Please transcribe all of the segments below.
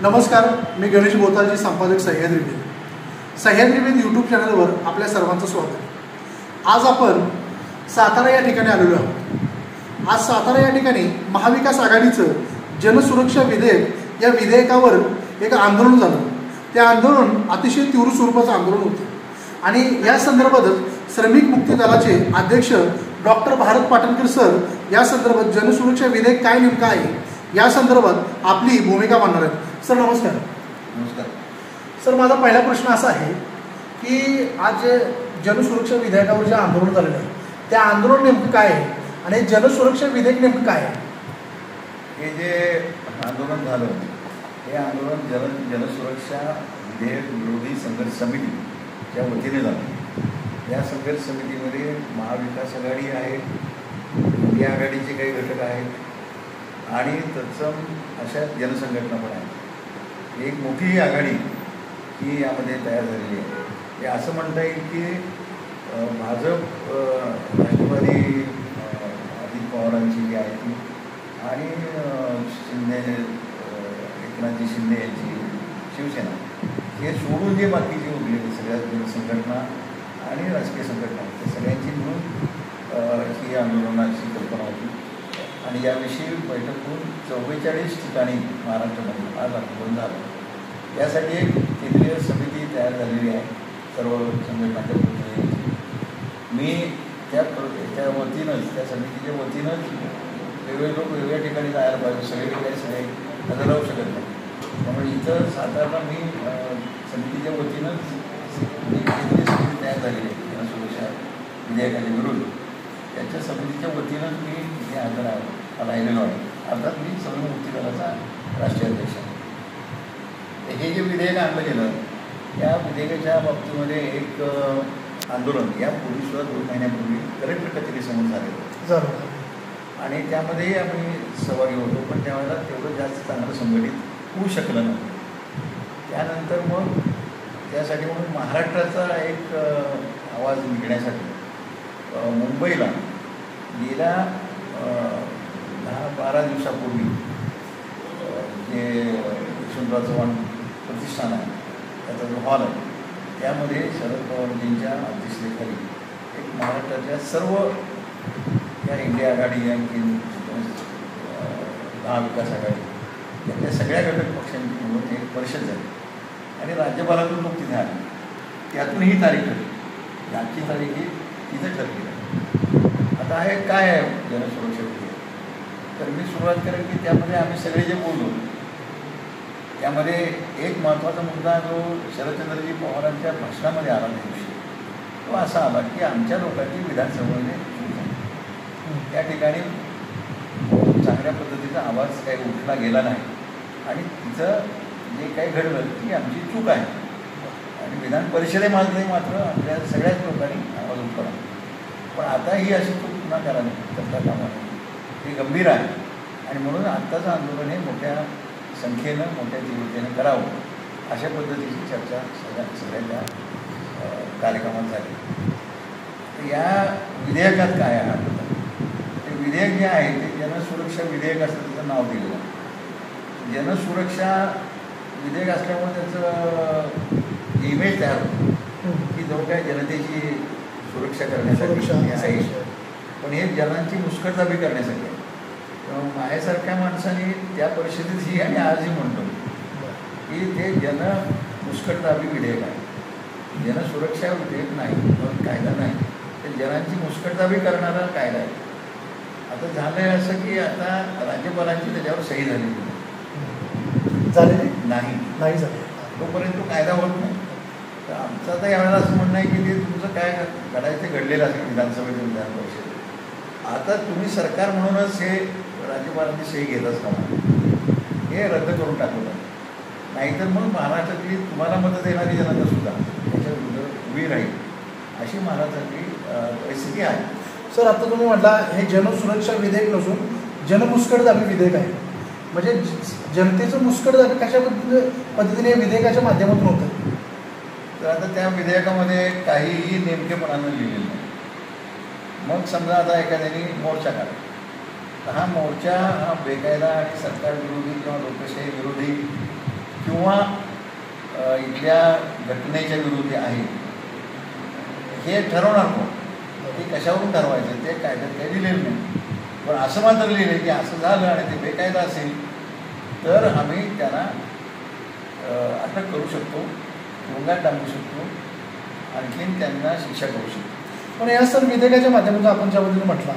नमस्कार, मी गणेश बोतालजी, संपादक सह्याद्री विद. सह्याद्री विद यूट्यूब चॅनलवर आपल्या सर्वांचं स्वागत. आज आपण सातारा या ठिकाणी आलेलो आहोत. आज सातारा या ठिकाणी महाविकास आघाडीचं जनसुरक्षा विधेयक या विधेयकावर एक आंदोलन झालं. ते आंदोलन अतिशय तीव्र स्वरूपाचं आंदोलन होतं आणि या संदर्भातच श्रमिक मुक्ती दलाचे अध्यक्ष डॉक्टर भारत पाटणकर सर या संदर्भात जनसुरक्षा विधेयक काय नेमकं आहे या संदर्भात आपली भूमिका मांडणार आहेत. सर नमस्कार. नमस्कार सर, माझा पहिला प्रश्न असा आहे की आज जनसुरक्षा विधेयकावर जे आंदोलन झालेलं आहे ते आंदोलन नेमकं काय आहे आणि जनसुरक्षा विधेयक नेमकं काय आहे? हे जे आंदोलन झालं हे आंदोलन जनसुरक्षा विधेयक विरोधी संघर्ष समितीच्या वतीने झालं. या संघर्ष समितीमध्ये महाविकास आघाडी आहे, इंडिया आघाडीचे काही घटक आहेत आणि तत्सम अशा जनसंघटना पण आहेत. एक मोठी आघाडी ही यामध्ये तयार झालेली आहे. हे असं म्हणता येईल की भाजप, राष्ट्रवादी अजित पवारांची जी आहे ती आणि शिंदे, एकनाथजी शिंदे यांची शिवसेना, हे सोडून जे बाकीचे उरलेले सगळ्या जनसंघटना आणि राजकीय संघटना त्या सगळ्यांची मिळून ही आंदोलनाची कल्पना होती. आणि याविषयी बैठक होऊन 44 ठिकाणी महाराष्ट्रामध्ये आज आंदोलन झालं. यासाठी एक केंद्रीय समिती तयार झालेली आहे सर्व संघटनांच्या प्रतिनिधींची. मी त्या वतीनंच, त्या समितीच्या वतीनंच वेगवेगळे लोक वेगवेगळ्या ठिकाणी जायला पाहिजे. सगळे ठिकाणी सगळे हजर राहू शकत नाही. त्यामुळे इथं सातारला मी समितीच्या वतीनंच केंद्रीय समिती तयार झालेली आहे जनसुरक्षा विधेयकाच्या विरोध. त्याच्या समितीच्या वतीनंच मी इथे हजर राहिलेलो आहे. अर्थात मी श्रमिक मुक्ती दलाचा राष्ट्रीय अध्यक्ष आहे. हे जे विधेयक आणलं गेलं त्या विधेयकाच्या बाबतीमध्ये एक आंदोलन यापूर्वीसुद्धा 2 महिन्यापूर्वी कलेक्टर कचेरीसमोर झालेलं आणि त्यामध्येही आम्ही सहभागी होतो. पण त्यावेळेला तेवढं जास्त चांगलं संघटित होऊ शकलं नव्हतं. त्यानंतर मग त्यासाठी म्हणून महाराष्ट्राचा एक आवाज निघण्यासाठी मुंबईला गेल्या 10-12 दिवसापूर्वी जे यशवंतराव चव्हाण प्रतिष्ठान आहे त्याचा जो हॉल आहे त्यामध्ये शरद पवारजींच्या अध्यक्षतेखाली एक महाराष्ट्राच्या सर्व या इंडिया आघाडी आणखी महाविकास आघाडी यातल्या सगळ्या घटक पक्षांची मिळून एक परिषद झाली आणि राज्यपालातून लोक तिथे आले. त्यातून ही तारीख ठरली. आजची तारीख ही तिथे ठरली आहे. आता हे काय आहे जनसुरक्षा विधेयक? तर मी सुरुवात करेन की त्यामध्ये आम्ही सगळे जे बोललो त्यामध्ये एक महत्त्वाचा मुद्दा जो शरदचंद्रजी पवारांच्या भाषणामध्ये आला त्या दिवशी तो असा आला की आमच्या लोकांची विधानसभेमध्ये चूक झाली. त्या ठिकाणी चांगल्या पद्धतीचा आवाज काही उठला गेला नाही आणि तिथं जे काही घडलं ती आमची चूक आहे आणि विधान परिषदेमध्ये मात्र आपल्या सगळ्याच लोकांनी आवाज उठवला. पण आता ही अशी चूक पुन्हा करावी करता कामा नये. हे गंभीर आहे आणि म्हणून आत्ताचं आंदोलन हे मोठ्या संख्येनं मोठ्या तीव्रतेनं करावं अशा पद्धतीची चर्चा सगळ्या कार्यक्रमात झाली. तर या विधेयकात काय आहे? ते विधेयक जे आहे ते जनसुरक्षा विधेयक असं त्याचं नाव दिलेलं आहे. जनसुरक्षा विधेयक असल्यामुळे त्याचं इमेज तयार होतं की जो काय जनतेची सुरक्षा करण्यासाठी आहे, पण हे जनांची मुस्कटदाबी करण्यासाठी आहे. माझ्यासारख्या माणसाने त्या परिषदेत ही आणि आजही म्हणतो की ते जन मुस्कटदाबी विधेयक आहे. जनसुरक्षा विधेयक नाही, कायदा नाही, ते जनांची मुस्कटदाबी करणारा कायदा आहे. आता झालं आहे असं की आता राज्यपालांची त्याच्यावर सही झालेली नाही झाली. तोपर्यंत तो कायदा होत नाही. तर आमचं आता यावेळेला असं म्हणणं आहे की ते तुमचं काय घडायचं ते घडलेलं असेल विधानसभेच्या विधान परिषदेत. आता तुम्ही सरकार म्हणूनच हे राज्यपालांची सही घेतच का हे रद्द करून टाकलं. नाहीतर मग महाराष्ट्रातली तुम्हाला मतं देणारी जनता सुद्धा त्याच्या विरुद्ध उभी राहील अशी महाराष्ट्रातली परिस्थिती आहे. सर, आता तुम्ही म्हटला हे जनसुरक्षा विधेयक नसून जनमुस्कटदाबी विधेयक आहे. म्हणजे जनतेचं मुस्कटदाबी कशा पद्धतीने विधेयकाच्या माध्यमातून होतं? तर आता त्या विधेयकामध्ये काहीही नेमकेपणानं लिहिलेलं नाही. मग समजा आता एखाद्याने मोर्चा काढला तर हा मोर्चा हा बेकायदा आणि सरकार विरोधी किंवा लोकशाही विरोधी किंवा इथल्या घटनेच्या विरोधी आहे हे ठरवणार कोण? ते कशावरून ठरवायचं ते कायद्यात काही लिहिलेलं नाही. पण असं मात्र लिहिलं की असं झालं आणि ते बेकायदा असेल तर आम्ही त्यांना अटक करू शकतो, तुरुंगात टाकू शकतो, आणखीन त्यांना शिक्षा करू शकतो. पण या सर विधेयकाच्या माध्यमातून आपण ज्या पद्धतीने म्हटला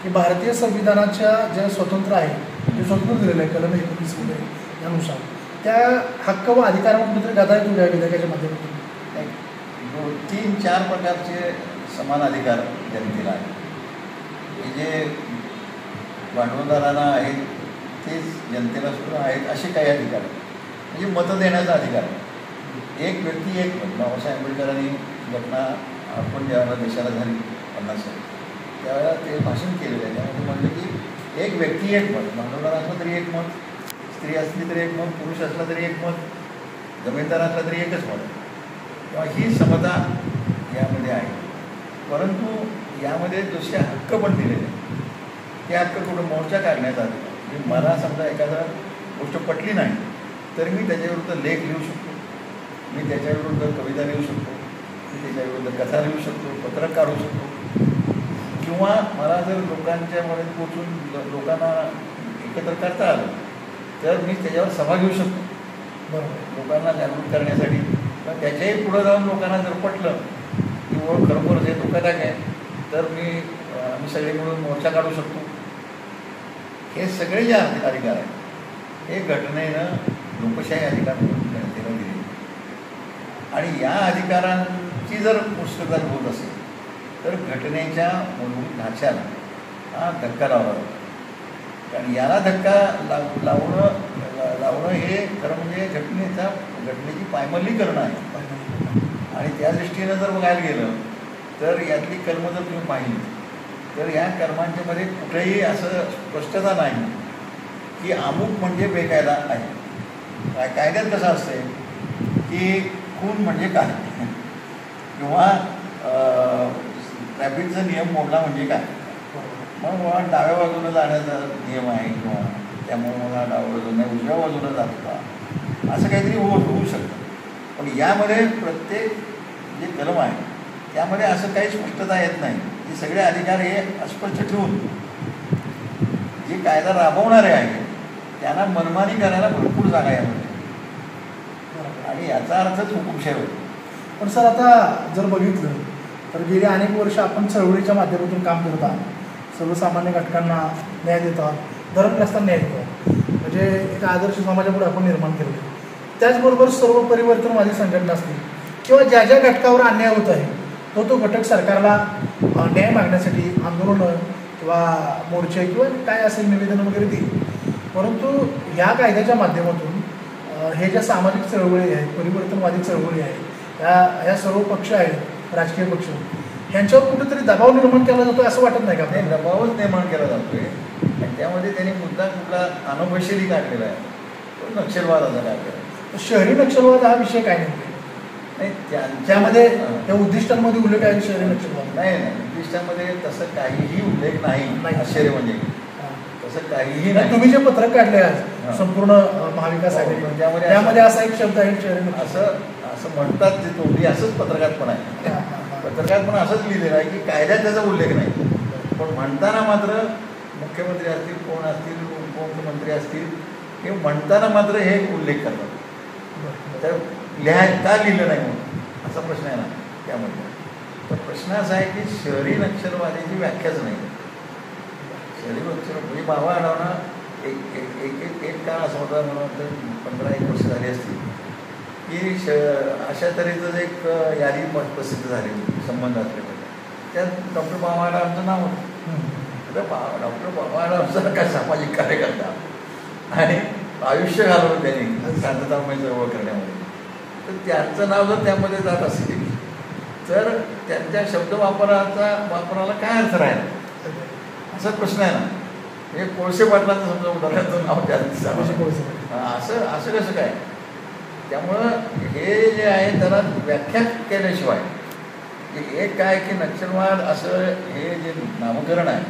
की भारतीय संविधानाच्या जे स्वतंत्र आहे ते स्वतंत्र दिलेलं आहे कलम 19 यानुसार त्या हक्क व अधिकारांवर कुठेतरी गदा येतो या विधेयकाच्या माध्यमातून. 3-4 प्रकारचे समान अधिकार जनतेला आहेत. हे जे भांडवलदारांना आहेत तेच जनतेला सुद्धा आहेत असे काही अधिकार आहेत. म्हणजे मतं देण्याचा अधिकार आहे. एक व्यक्ती एक मत. बाबासाहेब आंबेडकरांनी घटना आपण ज्यावेळेला देशाला झाली 50 साली त्यावेळेला ते भाषण केलेलं आहे. त्यामध्ये म्हटलं की एक व्यक्ती एक मत. भांडवलदार असलं तरी एक मत, स्त्री असली तरी एक मत, पुरुष असला तरी एक मत, जमीनदार असला तरी एकच मत. तेव्हा ही समता यामध्ये आहे. परंतु यामध्ये जसे हक्क पण दिलेले ते हक्क कुठं मोर्चा काढण्यात आले. म्हणजे मला समजा एखादा गोष्ट पटली नाही तर मी त्याच्याविरुद्ध लेख लिहू शकतो, मी त्याच्याविरुद्ध कविता लिहू शकतो, मी त्याच्याविरुद्ध कथा लिहू शकतो, पत्रक काढू शकतो, किंवा मला जर लोकांच्या मध्ये पोचून लोकांना एकत्र करता आलं तर मी त्याच्यावर सभा घेऊ शकतो. बरोबर, लोकांना जागृत करण्यासाठी. पण त्याच्याही पुढं जाऊन लोकांना जर पटलं की खरोखर जे धोकादायक आहे तर आम्ही सगळे मिळून मोर्चा काढू शकतो. हे सगळे जे अधिकार आहेत हे घटनेनं लोकशाही अधिकार म्हणून जनतेला दिले. आणि या अधिकारांची जर पुस्तकात होत असेल तर घटनेच्या मूलभूत ढाच्याला हा धक्का लावला जातो. कारण याला धक्का लावणं हे खरं म्हणजे घटनेची पायमल्लीकरण आहे. आणि त्या दृष्टीनं जर बघायला गेलं तर यातली कर्म जर तुम्ही पाहिली तर या कर्मांच्या मध्ये कुठेही असं स्पष्टता नाही की अमुक म्हणजे बेकायदा आहे. कायद्यात कसं असतंय की खून म्हणजे काय किंवा ट्रॅफिकचा नियम मोडला म्हणजे काय, मग मला डाव्या बाजूला जाण्याचा नियम आहे किंवा त्यामुळे मला डाव्या बाजूला उजव्या बाजूला जातो का असं काहीतरी होऊ शकतं. पण यामध्ये प्रत्येक जे कलम आहे त्यामध्ये असं काही स्पष्टता येत नाही. हे सगळे अधिकार हे अस्पष्ट ठेवून जे कायदा राबवणारे आहेत त्यांना मनमानी करायला भरपूर जागा यामध्ये आणि याचा अर्थच हुकुमशाही होतो. पण सर आता जर बघितलं तर गेली अनेक वर्ष आपण चळवळीच्या माध्यमातून काम करत आहोत. सर्वसामान्य घटकांना न्याय देत आहोत, धर्मग्रस्तांना न्याय देत आहोत. म्हणजे एक आदर्श समाजापुढे आपण निर्माण केले. त्याचबरोबर सर्व परिवर्तनवादी संघटना असतील किंवा ज्या ज्या घटकावर अन्याय होत आहे तो घटक सरकारला न्याय मागण्यासाठी आंदोलनं किंवा मोर्चे किंवा काय असेल निवेदन वगैरे देईल. परंतु ह्या कायद्याच्या माध्यमातून हे ज्या सामाजिक चळवळी आहेत, परिवर्तनवादी चळवळी आहेत, ह्या सर्व पक्ष आहेत, राजकीय पक्ष, ह्यांच्यावर कुठेतरी दबाव निर्माण केला जातो असं वाटत नाही का? ते दबावच निर्माण केला जातोय आणि त्यामध्ये त्यांनी मुद्दा कुठला अनौपचारिक काढलेला आहे तो नक्षलवादाचा काढलेला आहे. शहरी नक्षलवाद हा विषय काय नाही त्यांच्यामध्ये त्या उद्दिष्टांमध्ये उल्लेख आहे शहरी नक्षलवाद नाही. उद्दिष्टांमध्ये तसं काहीही उल्लेख नाही. आश्चर्य म्हणजे तसं काहीही नाही. तुम्ही जे पत्रक काढले आज संपूर्ण महाविकास आघाडी त्यामध्ये असा एक शब्द आहे शहरी असं म्हणतात ते तोंडी असंच पत्रकात पण आहे. पत्रकात पण असंच लिहिलेलं आहे की कायद्यात त्याचा उल्लेख नाही. पण म्हणताना मात्र मुख्यमंत्री असतील, कोण असतील, उपमुख्यमंत्री असतील, हे म्हणताना मात्र हे उल्लेख करतात. तर का लिहिलं नाही म्हणून असा प्रश्न आहे ना त्यामध्ये. तर प्रश्न असा आहे की शहरी नक्षलवादाची व्याख्याच नाही. शहरी नक्षल म्हणजे बाबा आढावणं एक काळ असा होता मला वाटतं 15-1 वर्ष झाली असतील की अशा तऱ्हेचं एक यादी प्रसिद्ध झाली संबंध असल्यामुळे त्यात डॉक्टर बाबा आढावांचं नाव होतं. डॉक्टर बाबा आढावांचा काय सामाजिक कार्यकर्ता आणि आयुष्य घालवलं त्यांनी शांततामय चळवळ करण्यामध्ये. तर त्यांचं नाव जर त्यामध्ये जात असेल तर त्यांच्या शब्द वापराला काय अर्थ राहील असा प्रश्न आहे ना. हे कोळसे पाटलांचं समजा उदाहरणाचं नाव त्या असं कसं काय. त्यामुळं हे जे आहे त्याला व्याख्या केल्याशिवाय एक काय की नक्षलवाद असं हे जे नामकरण आहे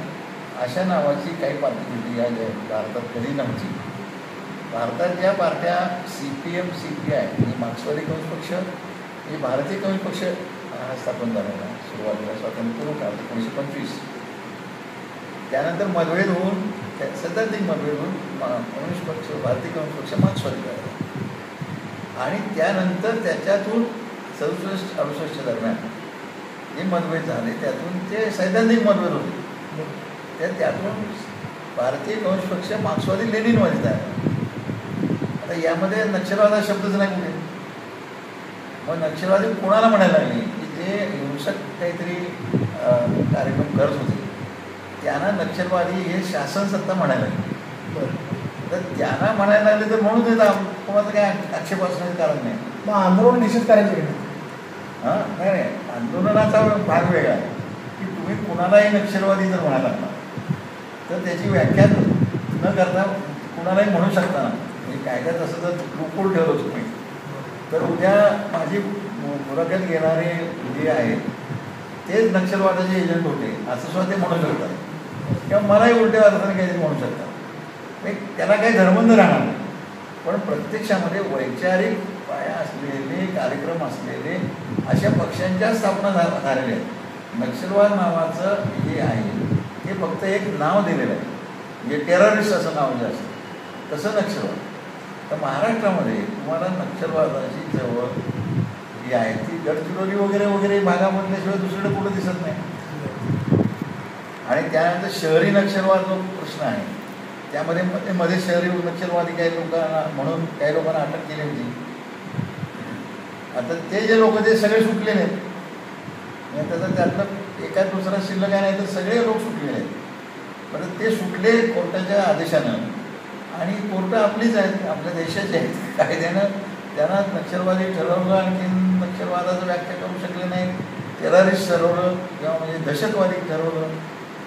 अशा नावाची काही पार्टी या भारतात कधी नव्हती. भारतात ज्या पार्ट्या CPM CPI म्हणजे मार्क्सवादी कम्युनिस्ट पक्ष म्हणजे भारतीय कम्युनिस्ट पक्ष हा स्थापन झालेला सुरुवातीला स्वातंत्र्यपूर्व काळात 1925. त्यानंतर मतभेद होऊन सैद्धांतिक मतभेद होऊन कम्युनिस्ट पक्ष भारतीय कम्युनिस्ट पक्ष मार्क्सवादी झाला आणि त्यानंतर त्याच्यातून 67-68 दरम्यान जे मतभेद झाले त्यातून ते सैद्धांतिक मतभेद होते त्यातून भारतीय कम्युनिस्ट पक्ष मार्क्सवादी लेनिनवादी झाला. आता यामध्ये नक्षलवाद हा शब्दच नाही कुठे. मग नक्षलवादी कोणाला म्हणायला लागले की जे हिंसक काहीतरी कार्यक्रम करत होते त्यांना नक्षलवादी हे शासन सत्ता म्हणायला लागली. तर त्यांना म्हणायला लागले तर म्हणून देतात कोणाचं काय आक्षेप असण्याचं कारण नाही. मग आंदोलन निश्चित करायचं की हां नाही आंदोलनाचा भाग वेगळा आहे की तुम्ही कुणालाही नक्षलवादी जर म्हणायला लागला तर त्याची व्याख्या न करता कुणालाही म्हणू शकता ना. म्हणजे कायद्यात असं जर लूपहोल ठेवलं तुम्ही तर उद्या माझी मुलाखत घेणारे जे आहेत तेच नक्षलवादाचे एजंट होते असं सुद्धा ते म्हणू शकतात किंवा मलाही उलट्या अर्थाने काहीतरी म्हणू शकतात. त्याला काही धर्मबंध राहणार नाही. पण प्रत्यक्षामध्ये वैचारिक पाया असलेले कार्यक्रम असलेले अशा पक्षांच्या स्थापना झालेल्या आहेत. नक्षलवाद नावाचं जे आहे ते फक्त एक नाव दिलेलं आहे म्हणजे टेररिस्ट असं नाव जे असतं तसं नक्षलवाद. तर महाराष्ट्रामध्ये तुम्हाला नक्षलवादाची चळवळ जी आहे ती गडचिरोली वगैरे वगैरे भागामधल्याशिवाय दुसरीकडे कुठं दिसत नाही. आणि त्यानंतर शहरी नक्षलवाद जो प्रश्न आहे त्यामध्ये मध्ये शहरी नक्षलवादी काही लोकांना म्हणून काही लोकांना अटक केली होती. आता ते जे लोक ते सगळे सुटले नाहीत. त्याचं त्यातलं एकाच दुसरा शिल्लक आहे नाही तर सगळे लोक सुटलेले आहेत. परत ते सुटले कोर्टाच्या आदेशानं आणि कोर्ट आपलीच आहेत आपल्या देशाची आहेत. कायद्यानं त्यांना नक्षलवादी ठरवलं आणखी नक्षलवादाचं व्याख्या करू शकले नाही. टेररिस्ट ठरवलं किंवा म्हणजे दहशतवादी ठरवलं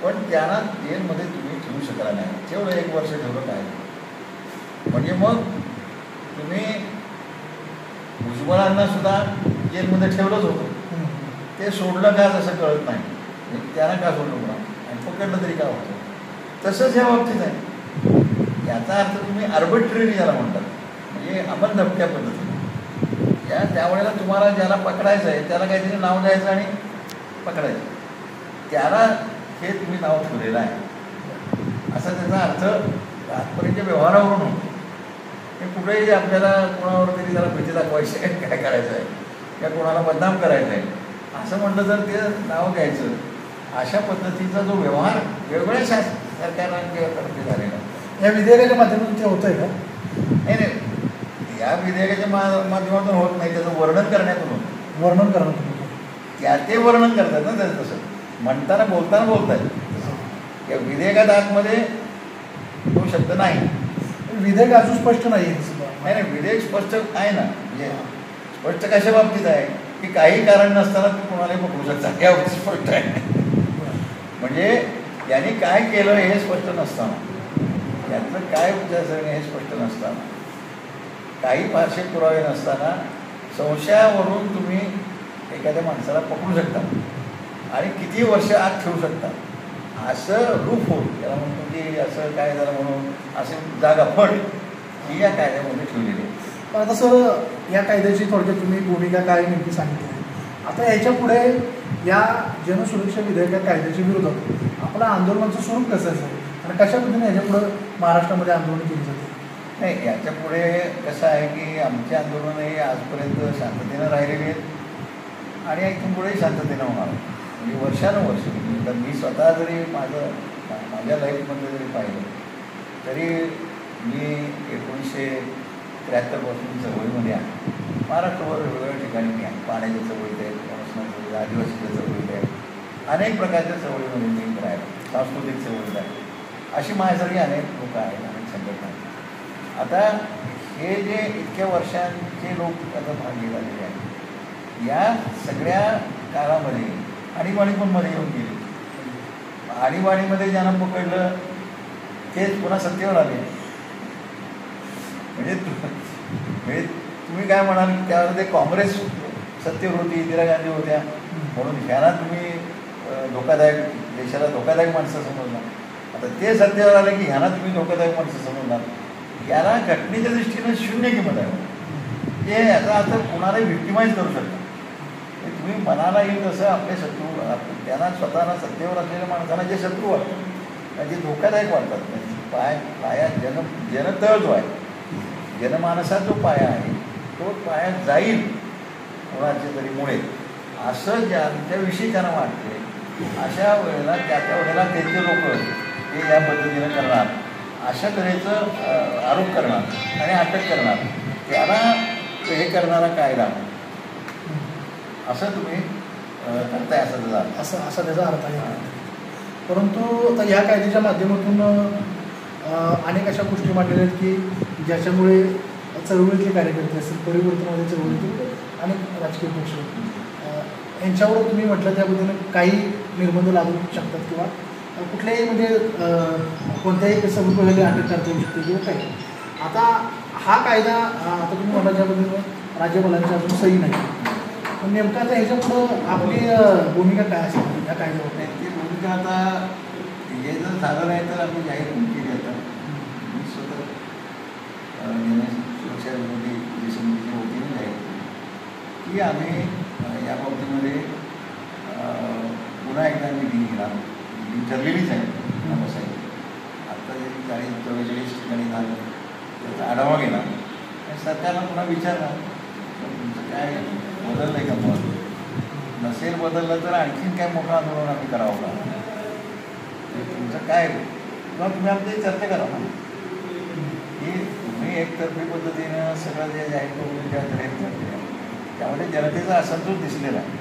पण त्यांना जेलमध्ये तुम्ही ठेवू शकला नाही. तेवढं 1 वर्ष ठेवलं काय म्हणजे मग तुम्ही भुजबळांना सुद्धा जेलमध्ये ठेवलंच होतं. ते सोडलं का जसं कळत नाही. त्यांना का सोडलं म्हणा आणि पकडलं तरी का होतं. तसंच ह्या बाबतीत आहे. याचा अर्थ तुम्ही आर्बिट्ररी ज्याला म्हणतात म्हणजे आपण धमक्या पद्धतीने त्यावेळेला तुम्हाला ज्याला पकडायचं आहे त्याला काहीतरी नाव द्यायचं आणि पकडायचं त्याला हे तुम्ही नाव ठेवलेलं आहे असा त्याचा अर्थ आजपर्यंतच्या व्यवहारावरून होतो. हे कुठेही आपल्याला कोणावर तरी त्याला भीती दाखवायची आहे काय करायचं आहे किंवा कोणाला बदनाम करायचं आहे असं म्हटलं तर ते नाव घ्यायचं. अशा पद्धतीचा जो व्यवहार वेगवेगळ्या सरकारांतर्फे झालेला या विधेयकाच्या माध्यमातून ते होतं आहे का? नाही या विधेयकाच्या माध्यमातून होत नाही. त्याचं वर्णन करण्यातून होतं. वर्णन करण्यातून ते वर्णन करतात ना त्याचं तसं म्हणताना बोलतात या विधेयकात आतमध्ये तो शब्द नाही. विधेयक अजून स्पष्ट नाही. नाही विधेयक स्पष्ट आहे ना म्हणजे स्पष्ट कशा बाबतीत आहे की काही कारण नसताना तू कोणालाही पकडू शकता या बाबतीत स्पष्ट आहे. म्हणजे यांनी काय केलं हे स्पष्ट नसताना यातलं काय विचारसरणी हे स्पष्ट नसताना काही फारसे पुरावे नसताना संशयावरून तुम्ही एखाद्या माणसाला पकडू शकता आणि किती वर्ष आत ठेवू शकता असं रूप होत त्याला म्हणतो की असं काय झालं म्हणून असे जागा फट ही या कायद्यामध्ये ठेवलेली आहे. पण आता सर या कायद्याची थोडक्यात तुम्ही भूमिका काय नेमकी सांगितली. आता याच्या पुढे या जनसुरक्षा विधेयका कायद्याच्या विरोधात आपलं आंदोलनाचं स्वरूप कसं असेल आणि कशा पद्धतीने याच्या पुढं महाराष्ट्रामध्ये आंदोलन केली जाते? नाही याच्या पुढे कसं आहे की आमची आंदोलनंही आजपर्यंत शांततेनं राहिलेली आहेत आणि इथून पुढेही शांततेनं होणार म्हणजे वर्षानुवर्ष. तर मी स्वतः जरी माझ्या लाईफमधलं जरी पाहिलं तरी मी 1973 पासून चळवळीमध्ये आहे. महाराष्ट्रभर वेगवेगळ्या ठिकाणी मी आहे. पाण्याच्या चळवळीत आहे, चळवळीत आदिवासीच्या चळवळीत आहे, अनेक प्रकारच्या चळवळीमध्ये मी राहिलो. सांस्कृतिक चळवळीत आहे. अशी माझ्यासारखी अनेक लोक आहेत अनेक संघटना आहेत. आता हे जे इतक्या वर्षांचे लोक आता भागी झालेले आहेत या सगळ्या काळामध्ये आणीबाणी पण मध्ये येऊन गेली. आणीबाणीमध्ये ज्यांना पकडलं तेच पुन्हा सत्तेवर आले. म्हणजे तुम्ही काय म्हणाल त्यामध्ये काँग्रेस सत्तेवर होती, इंदिरा गांधी होत्या म्हणून ह्यांना तुम्ही धोकादायक देशाला धोकादायक माणसं समजणार. आता ते सत्तेवर आले की ह्यांना तुम्ही धोकादायक माणसं समजणार. याला घटनेच्या दृष्टीनं शून्य किंमत आहे. हे याचा अर्थ कोणालाही व्हिक्टिमाइज करू शकता. तुम्ही मनाला येईल तसं आपले शत्रू त्यांना स्वतःला सत्तेवर असलेल्या माणसांना जे शत्रू वाटतात म्हणजे धोकादायक वाटतात पाया जनतळ जो आहे, जनमानसाचा जो पाया आहे तो पाया जाईल कोणाच्या तरी मुळे असं ज्यांच्याविषयी त्यांना वाटते, अशा वेळेला त्या वेळेला त्यांचे लोक हे या पद्धतीनं करणार, अशा तऱ्हेचं आरोप करणार आणि अटक करणार, त्याला हे करणारा कायदा असं तुम्ही करताय असा त्याचा अर्थ आहे. परंतु आता ह्या कायद्याच्या माध्यमातून अनेक अशा गोष्टी मांडलेल्या आहेत की ज्याच्यामुळे चळवळीतले कार्यकर्ते असतील, परिवर्तनामध्ये चळवळीतील अनेक राजकीय पक्ष यांच्यावर तुम्ही म्हटलं त्याबद्दल काही निर्बंध लागू शकतात किंवा कुठल्याही म्हणजे कोणत्याही समुदायाला अटक करता येऊ शकते किंवा काही. आता हा कायदा आता तुम्ही म्हटलं ज्याबद्दल राज्यपालांची अजून सही नाही, पण नेमकं आता ह्याच्यापुढं आपली भूमिका काय असेल या कायद्यावर? ती भूमिका आता हे जर झालं नाही तर आम्ही जाहीर केली आता मी स्वतः सुरक्षा विरोधी समितीच्या वतीने जाहीर केली की आम्ही या बाबतीमध्ये पुन्हा एकदा मिटिंग घेणार. मिटिंग ठरलेलीच आहे नमस्कार. आत्ता जे 40-44 ठिकाणी झालं त्याचा आढावा घेणार आणि सरकारला पुन्हा विचारणार तुमचं काय बदललं आहे का मत, नसेल बदललं तर आणखीन काय मोठं आंदोलन आम्ही करावं का, तुमचं काय किंवा तुम्ही आमची चर्चा करा ना की तुम्ही एकतर्फी पद्धतीनं सगळं जे जाहीर करून जाहीर करते त्यामध्ये जनतेचा असंतोष दिसलेला आहे.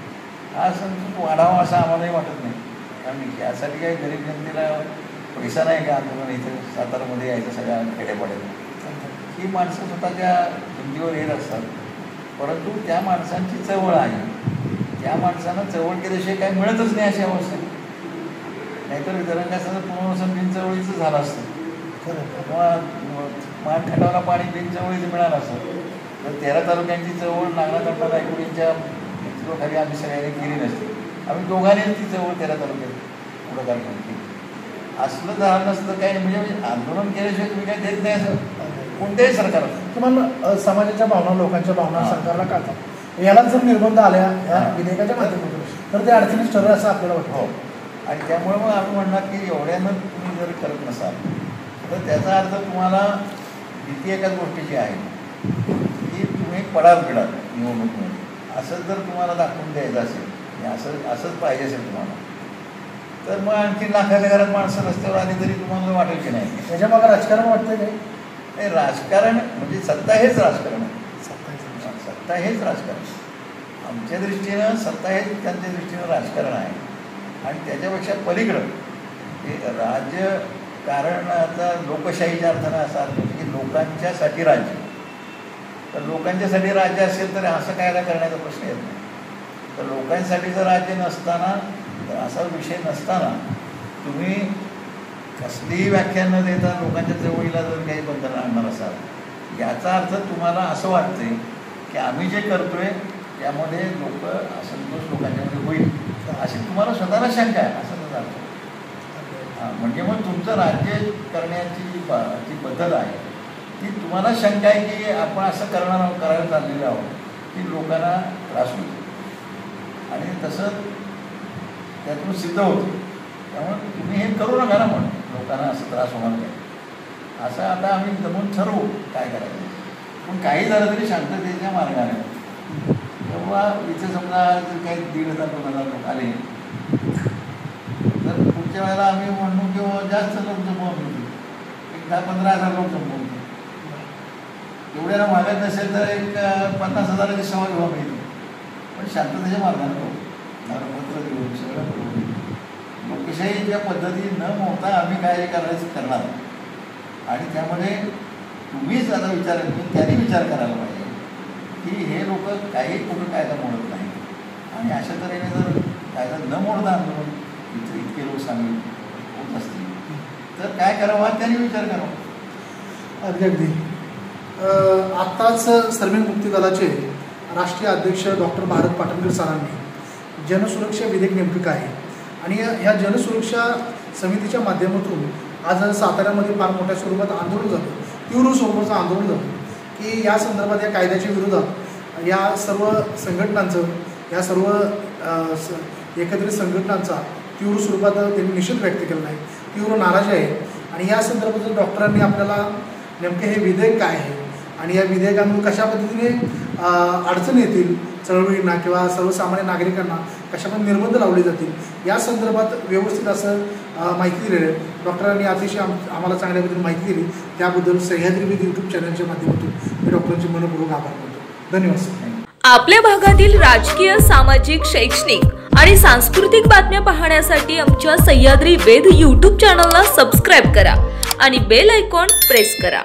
हा असंतोष वाढावा असं आम्हालाही वाटत नाही. कारण यासाठी काही गरीब जनतेला पैसा नाही का आंदोलन इथं सातारामध्ये यायचं सगळ्या खेड्यापाड्यात. ही माणसं स्वतःच्या हिंदीवर येत असतात, परंतु त्या माणसांची चळवळ आहे, त्या माणसांना चळवळ केल्याशिवाय काही मिळतच नाही अशी अवस्था. नाहीतर वितरणाचं पुनर्वसन बिनचळवळीचं झालं असतं किंवा मानखंडाला पाणी बिनचळवळीचं मिळालं असतं. तर 13 तालुक्यांची चळवळ नागनाथ अण्णा नायकवडींच्या नेतृत्वाखाली आम्ही सगळ्यांनी केली नसते. आम्ही दोघांनी ती चळवळ 13 तालुक्यात पुढं केली. असलं झालं नसतं काही म्हणजे आंदोलन केल्याशिवाय तुम्ही काही देत नाही असं कोणत्याही सरकार. तुम्हाला समाजाच्या भावना, लोकांच्या भावना सरकारला कळतात. याला जर निर्बंध आल्या या विधेयकाच्या माध्यमातून तर ते अडचणीच ठरेल असं आपल्याला वाटतं. हो, आणि त्यामुळे मग आम्ही म्हणणार की एवढ्यानं तुम्ही जर करत नसाल तर त्याचा अर्थ तुम्हाला भीती एकाच गोष्टीची आहे की तुम्ही पडाल निवडणुकीमध्ये. असं जर तुम्हाला दाखवून द्यायचं असेल, असंच पाहिजे असेल तुम्हाला, तर मग आणखी लाखाच्या घरात माणसं रस्त्यावर आली तरी तुम्हाला वाटेल की नाही. त्याच्या मागे राजकारण वाटतं नाही. राजकारण म्हणजे सत्ता हेच राजकारण आहे. सत्ता हेच राजकारण. आमच्या दृष्टीनं सत्ता हेच त्यांच्या दृष्टीनं राजकारण आहे. आणि त्याच्यापेक्षा पलीकडं हे राजकारणाचा लोकशाहीच्या अर्थानं असा अर्थ की लोकांच्यासाठी राज्य. तर लोकांच्यासाठी राज्य असेल तर असं कायदा करण्याचा प्रश्न येत नाही. तर लोकांसाठी जर राज्य नसताना, तर असा विषय नसताना तुम्ही कसलीही व्याख्या न देता लोकांच्या चळवळीला जर काही बंधन आणणार असाल, याचा अर्थ तुम्हाला असं वाटतंय की आम्ही जे करतोय त्यामध्ये असंतोष लोकांच्यामध्ये होईल अशी तुम्हाला स्वतःला शंका आहे असं त्याचा अर्थ. म्हणजे मग तुमचं राज्य करण्याची जी पद्धत आहे ती तुम्हाला शंका आहे की आपण असं करायला चाललेलं आहोत की लोकांना त्रास होईल आणि तसं त्यातून सिद्ध होतं. त्यामुळे तुम्ही हे करू नका ना, म्हणून लोकांना असं त्रास होणार नाही असं आता आम्ही जमून ठरवू काय करायचं. पण काही झालं तरी शांततेच्या मार्गाने. तेव्हा इथे समजा काही 1,500-2,000 लोक आले तर पुढच्या वेळेला आम्ही म्हणू किंवा जास्त लोक जमवून घेऊ, 10-15,000 लोक जमवून घेऊ. एवढ्याला मागत नसेल तर 50,000ची सभा घेऊ आम्ही, पण शांततेच्या मार्गाने करू. पत्र देऊन सगळं करू. लोकशाहीच्या पद्धती न मोडता आम्ही काय करायचं करणार. आणि त्यामध्ये तुम्हीच आता त्यांनी विचार करायला पाहिजे की हे लोक काही कुठं कायदा मोडत नाही आणि अशा तऱ्हेने जर कायदा न मोडता आंदोलन इतके लोक सांगेल होत असतील तर काय करावं त्यांनी विचार करावा. अगदी आत्ताच श्रमिक मुक्ती दलाचे राष्ट्रीय अध्यक्ष डॉक्टर भारत पाटणकर सरांनी जनसुरक्षा विधेयक नेमकं काय आहे आणि ह्या जनसुरक्षा समितीच्या माध्यमातून आज साताऱ्यामध्ये फार मोठ्या स्वरूपात आंदोलन झालं. तीव्र स्वरूपाचं आंदोलन झालं की या संदर्भात या कायद्याच्या विरोधात या सर्व संघटनांचं या सर्व एकत्रित संघटनांचा तीव्र स्वरूपात त्यांनी निषेध व्यक्त केला आहे, तीव्र नाराजी आहे. आणि या संदर्भात डॉक्टरांनी आपल्याला नेमके हे विधेयक काय आहे आणि या विधेयकामुळे कशा पद्धतीने अडचणी येतील चळवळींना किंवा सर्वसामान्य नागरिकांना कशाप्रकारे निर्बंध लावले जातील या संदर्भात व्यवस्थित असं माहिती दिलेली आहे. डॉक्टरांनी अतिशय आम्हाला चांगल्या पद्धतीने माहिती दिली, त्याबद्दल सह्याद्री विद यूट्यूब चॅनलच्या माध्यमातून मी डॉक्टरांचे मनपूर्वक आभार मानतो. धन्यवाद. आपल्या भागातील राजकीय, सामाजिक, शैक्षणिक आणि सांस्कृतिक बातम्या पाहण्यासाठी आमच्या सह्याद्री वेद यूट्यूब चॅनलला सबस्क्राईब करा आणि बेल आयकॉन प्रेस करा.